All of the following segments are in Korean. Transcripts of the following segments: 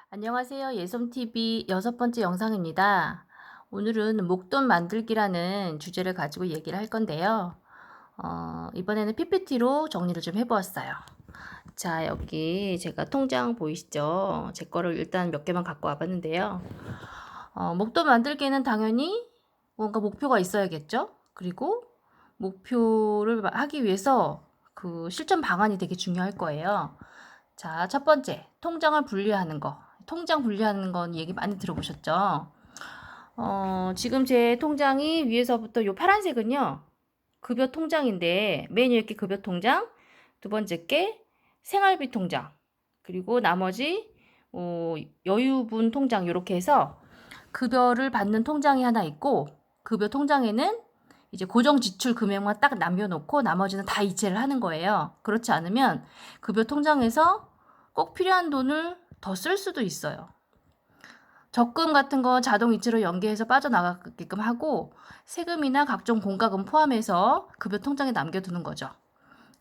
안녕하세요. 예솜TV 6번째 영상입니다. 오늘은 목돈 만들기라는 주제를 가지고 얘기를 할 건데요. 이번에는 PPT로 정리를 좀 해보았어요. 자, 여기 제가 통장 보이시죠? 제 거를 일단 몇 개만 갖고 와봤는데요. 목돈 만들기는 당연히 뭔가 목표가 있어야겠죠? 그리고 목표를 하기 위해서 그 실천 방안이 되게 중요할 거예요. 자, 첫 번째, 통장을 분리하는 거. 통장 분리하는 건 얘기 많이 들어보셨죠? 지금 제 통장이 위에서부터 요 파란색은요, 급여 통장인데, 맨 위에 게 급여 통장, 두 번째 게 생활비 통장, 그리고 나머지, 여유분 통장, 이렇게 해서 급여를 받는 통장이 하나 있고, 급여 통장에는 이제 고정 지출 금액만 딱 남겨놓고 나머지는 다 이체를 하는 거예요. 그렇지 않으면 급여 통장에서 꼭 필요한 돈을 더 쓸 수도 있어요. 적금 같은 거 자동 이체로 연계해서 빠져나가게끔 하고 세금이나 각종 공과금 포함해서 급여 통장에 남겨두는 거죠.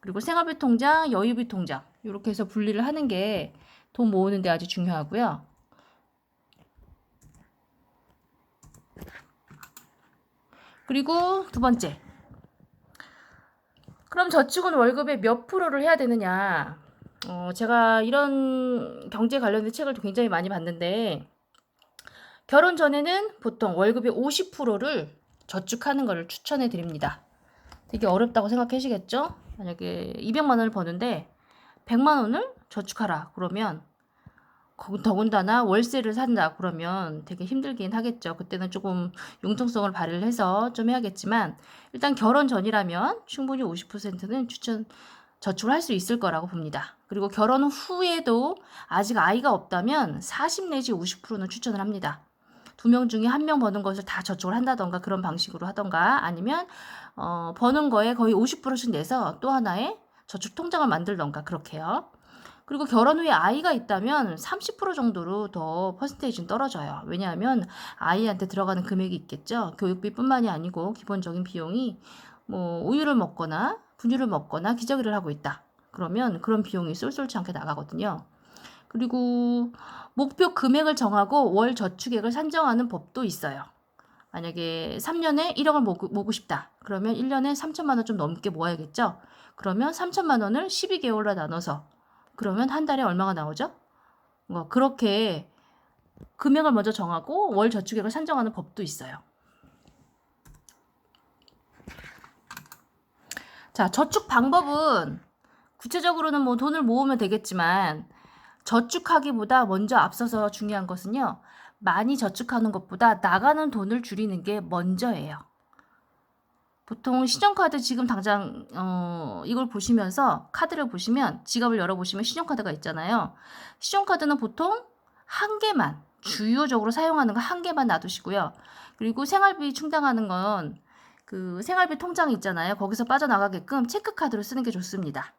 그리고 생활비 통장, 여유비 통장 이렇게 해서 분리를 하는 게 돈 모으는 데 아주 중요하고요. 그리고 두 번째, 그럼 저축은 월급의 몇 프로를 해야 되느냐? 제가 이런 경제 관련된 책을 굉장히 많이 봤는데 결혼 전에는 보통 월급의 50%를 저축하는 것을 추천해 드립니다. 되게 어렵다고 생각하시겠죠? 만약에 200만 원을 버는데 100만 원을 저축하라 그러면 더군다나 월세를 산다 그러면 되게 힘들긴 하겠죠. 그때는 조금 융통성을 발휘를 해서 좀 해야겠지만 일단 결혼 전이라면 충분히 50%는 저축을 할 수 있을 거라고 봅니다. 그리고 결혼 후에도 아직 아이가 없다면 40 내지 50%는 추천을 합니다. 2명 중에 1명 버는 것을 다 저축을 한다던가 그런 방식으로 하던가 아니면 버는 거에 거의 50%씩 내서 또 하나의 저축 통장을 만들던가 그렇게요. 그리고 결혼 후에 아이가 있다면 30% 정도로 더 퍼센테이지는 떨어져요. 왜냐하면 아이한테 들어가는 금액이 있겠죠. 교육비뿐만이 아니고 기본적인 비용이 뭐 우유를 먹거나 분유를 먹거나 기저귀를 하고 있다. 그러면 그런 비용이 쏠쏠치 않게 나가거든요. 그리고 목표 금액을 정하고 월 저축액을 산정하는 법도 있어요. 만약에 3년에 1억을 모으고 싶다. 그러면 1년에 3천만 원 좀 넘게 모아야겠죠. 그러면 3천만 원을 12개월로 나눠서 그러면 한 달에 얼마가 나오죠? 그렇게 금액을 먼저 정하고 월 저축액을 산정하는 법도 있어요. 자, 저축 방법은 구체적으로는 뭐 돈을 모으면 되겠지만 저축하기보다 먼저 앞서서 중요한 것은요. 많이 저축하는 것보다 나가는 돈을 줄이는 게 먼저예요. 보통 신용카드 지금 당장 이걸 보시면서 카드를 보시면 지갑을 열어보시면 신용카드가 있잖아요. 신용카드는 보통 한 개만 주요적으로 사용하는 거 한 개만 놔두시고요. 그리고 생활비 충당하는 건 그 생활비 통장이 있잖아요. 거기서 빠져나가게끔 체크카드로 쓰는 게 좋습니다.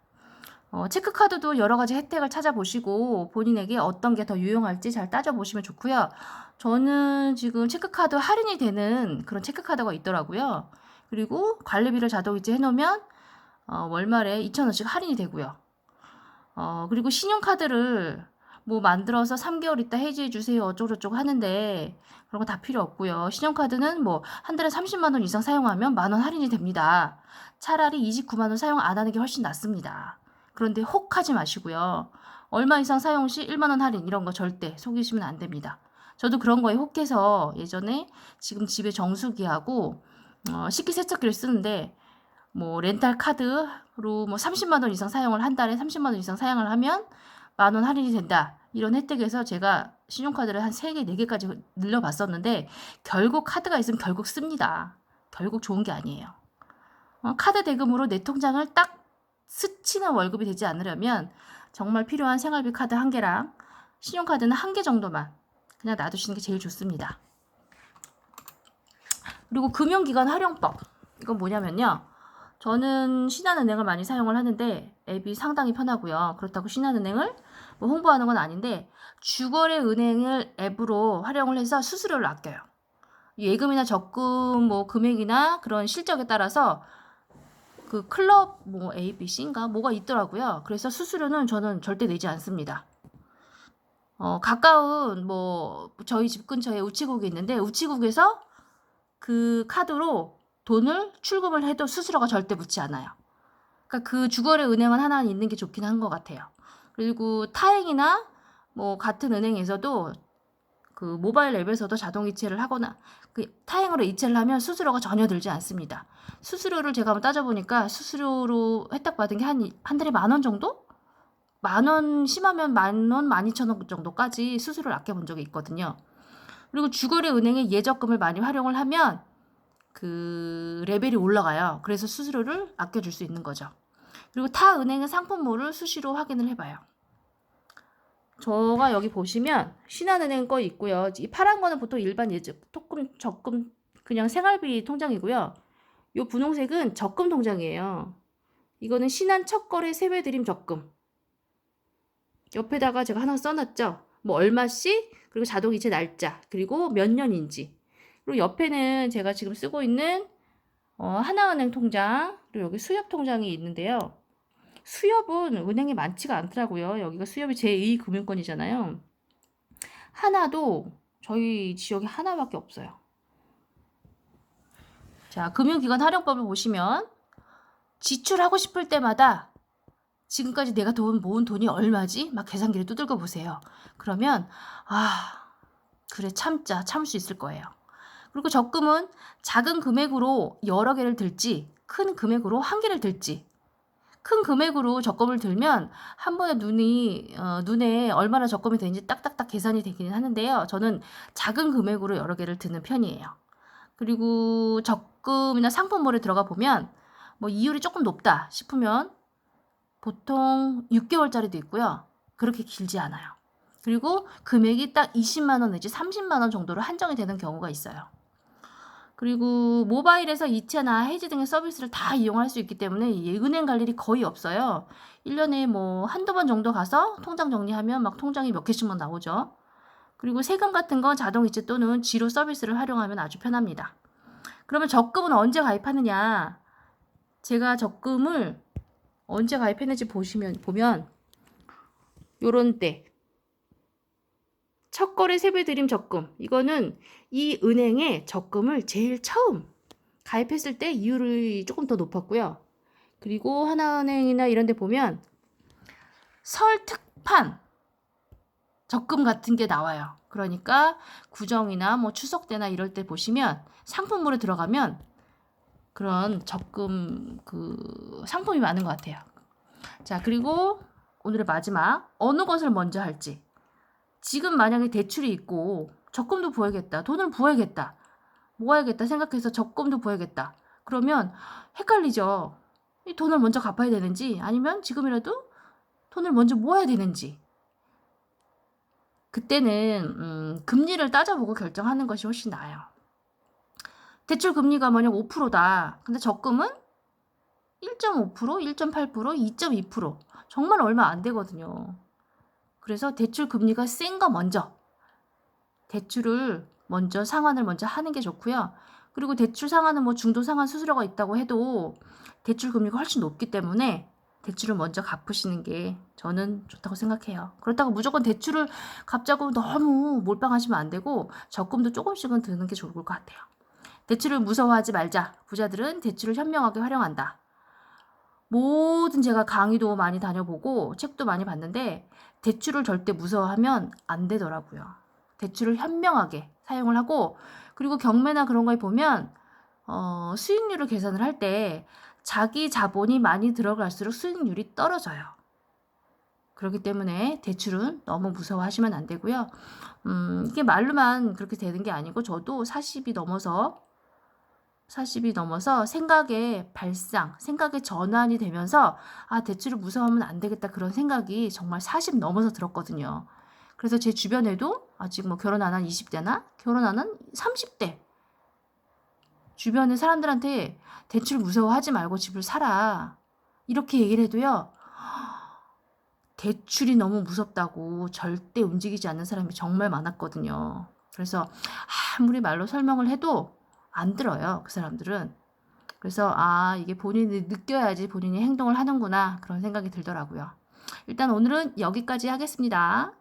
체크카드도 여러 가지 혜택을 찾아보시고 본인에게 어떤 게 더 유용할지 잘 따져보시면 좋고요. 저는 지금 체크카드 할인이 되는 그런 체크카드가 있더라고요. 그리고 관리비를 자동이체 해놓으면 월말에 2,000원씩 할인이 되고요. 그리고 신용카드를 뭐 만들어서 3개월 있다 해지해 주세요 어쩌고저쩌고 하는데 그런 거 다 필요 없고요. 신용카드는 뭐 한 달에 30만 원 이상 사용하면 만원 할인이 됩니다. 차라리 29만 원 사용 안 하는 게 훨씬 낫습니다. 그런데 혹하지 마시고요. 얼마 이상 사용 시 1만 원 할인 이런 거 절대 속이시면 안 됩니다. 저도 그런 거에 혹해서 예전에 지금 집에 정수기하고 식기세척기를 쓰는데 뭐 렌탈 카드로 뭐 30만 원 이상 사용을 한 달에 30만 원 이상 사용을 하면 만 원 할인이 된다. 이런 혜택에서 제가 신용카드를 한 3개, 4개까지 늘려봤었는데 결국 카드가 있으면 결국 씁니다. 결국 좋은 게 아니에요. 카드 대금으로 내 통장을 딱 스치는 월급이 되지 않으려면 정말 필요한 생활비 카드 1개랑 신용카드는 1개 정도만 그냥 놔두시는 게 제일 좋습니다. 그리고 금융기관 활용법. 이건 뭐냐면요. 저는 신한은행을 많이 사용을 하는데 앱이 상당히 편하고요. 그렇다고 신한은행을 뭐 홍보하는 건 아닌데 주거래 은행을 앱으로 활용을 해서 수수료를 아껴요. 예금이나 적금 뭐 금액이나 그런 실적에 따라서 그 클럽 뭐 A, B, C인가 뭐가 있더라고요. 그래서 수수료는 저는 절대 내지 않습니다. 가까운 뭐 저희 집 근처에 우체국이 있는데 우체국에서 그 카드로 돈을 출금을 해도 수수료가 절대 붙지 않아요. 그러니까 그 주거래 은행은 하나 있는 게 좋긴 한 것 같아요. 그리고 타행이나 뭐 같은 은행에서도 그 모바일 앱에서도 자동 이체를 하거나 그 타행으로 이체를 하면 수수료가 전혀 들지 않습니다. 수수료를 제가 한번 따져보니까 수수료로 혜택받은 게 한 달에 10,000원 정도? 10,000원 심하면 10,000원, 12,000원 정도까지 수수료를 아껴본 적이 있거든요. 그리고 주거래 은행의 예적금을 많이 활용을 하면 그 레벨이 올라가요. 그래서 수수료를 아껴줄 수 있는 거죠. 그리고 타 은행의 상품모를 수시로 확인을 해봐요. 저가 여기 보시면 신한은행 거 있고요. 이 파란 거는 보통 일반 예금, 적금 그냥 생활비 통장이고요. 요 분홍색은 적금 통장이에요. 이거는 신한 첫거래 세외드림 적금. 옆에다가 제가 하나 써놨죠. 뭐 얼마씩, 그리고 자동이체 날짜, 그리고 몇 년인지. 그리고 옆에는 제가 지금 쓰고 있는 하나은행 통장, 그리고 여기 수협 통장이 있는데요. 수협은 은행이 많지가 않더라고요. 여기가 수협이 제2금융권이잖아요. 하나도 저희 지역에 하나밖에 없어요. 자, 금융기관 활용법을 보시면 지출하고 싶을 때마다 지금까지 내가 모은 돈이 얼마지? 막 계산기를 두들겨 보세요. 그러면 그래 참을 수 있을 거예요. 그리고 적금은 작은 금액으로 여러 개를 들지 큰 금액으로 한 개를 들지 큰 금액으로 적금을 들면 한 번에 눈에 얼마나 적금이 되는지 딱딱딱 계산이 되기는 하는데요. 저는 작은 금액으로 여러 개를 드는 편이에요. 그리고 적금이나 상품몰에 들어가 보면 뭐 이율이 조금 높다 싶으면 보통 6개월짜리도 있고요. 그렇게 길지 않아요. 그리고 금액이 딱 20만 원 내지 30만 원 정도로 한정이 되는 경우가 있어요. 그리고 모바일에서 이체나 해지 등의 서비스를 다 이용할 수 있기 때문에 은행 갈 일이 거의 없어요. 1년에 뭐 한두 번 정도 가서 통장 정리하면 막 통장이 몇 개씩만 나오죠. 그리고 세금 같은 건 자동 이체 또는 지로 서비스를 활용하면 아주 편합니다. 그러면 적금은 언제 가입하느냐? 제가 적금을 언제 가입했는지 보면 요런 때 첫거래 세배드림 적금, 이거는 이 은행에 적금을 제일 처음 가입했을 때 이율이 조금 더 높았고요. 그리고 하나은행이나 이런 데 보면 설 특판 적금 같은 게 나와요. 그러니까 구정이나 뭐 추석 때나 이럴 때 보시면 상품몰에 들어가면 그런 적금 그 상품이 많은 것 같아요. 자, 그리고 오늘의 마지막, 어느 것을 먼저 할지. 지금 만약에 대출이 있고 적금도 부어야겠다, 돈을 부어야겠다, 모아야겠다 생각해서 적금도 부어야겠다. 그러면 헷갈리죠. 이 돈을 먼저 갚아야 되는지 아니면 지금이라도 돈을 먼저 모아야 되는지. 그때는 금리를 따져보고 결정하는 것이 훨씬 나아요. 대출 금리가 만약 5%다. 근데 적금은 1.5%, 1.8%, 2.2%. 정말 얼마 안 되거든요. 그래서 대출 금리가 센 거 먼저. 대출을 먼저 상환을 먼저 하는 게 좋고요. 그리고 대출 상환은 뭐 중도 상환 수수료가 있다고 해도 대출 금리가 훨씬 높기 때문에 대출을 먼저 갚으시는 게 저는 좋다고 생각해요. 그렇다고 무조건 대출을 갚자고 너무 몰빵하시면 안 되고 적금도 조금씩은 드는 게 좋을 것 같아요. 대출을 무서워하지 말자. 부자들은 대출을 현명하게 활용한다. 모든 제가 강의도 많이 다녀보고 책도 많이 봤는데 대출을 절대 무서워하면 안 되더라고요. 대출을 현명하게 사용을 하고, 그리고 경매나 그런 거에 보면 수익률을 계산을 할 때 자기 자본이 많이 들어갈수록 수익률이 떨어져요. 그렇기 때문에 대출은 너무 무서워하시면 안 되고요. 이게 말로만 그렇게 되는 게 아니고 저도 40이 넘어서 생각의 발상, 생각의 전환이 되면서 대출을 무서워하면 안 되겠다, 그런 생각이 정말 40 넘어서 들었거든요. 그래서 제 주변에도 아직 뭐 결혼 안 한 20대나 결혼 안 한 30대 주변의 사람들한테 대출 무서워하지 말고 집을 사라, 이렇게 얘기를 해도요, 대출이 너무 무섭다고 절대 움직이지 않는 사람이 정말 많았거든요. 그래서 아무리 말로 설명을 해도 안 들어요, 그 사람들은. 그래서 이게 본인이 느껴야지 본인이 행동을 하는구나, 그런 생각이 들더라고요. 일단 오늘은 여기까지 하겠습니다.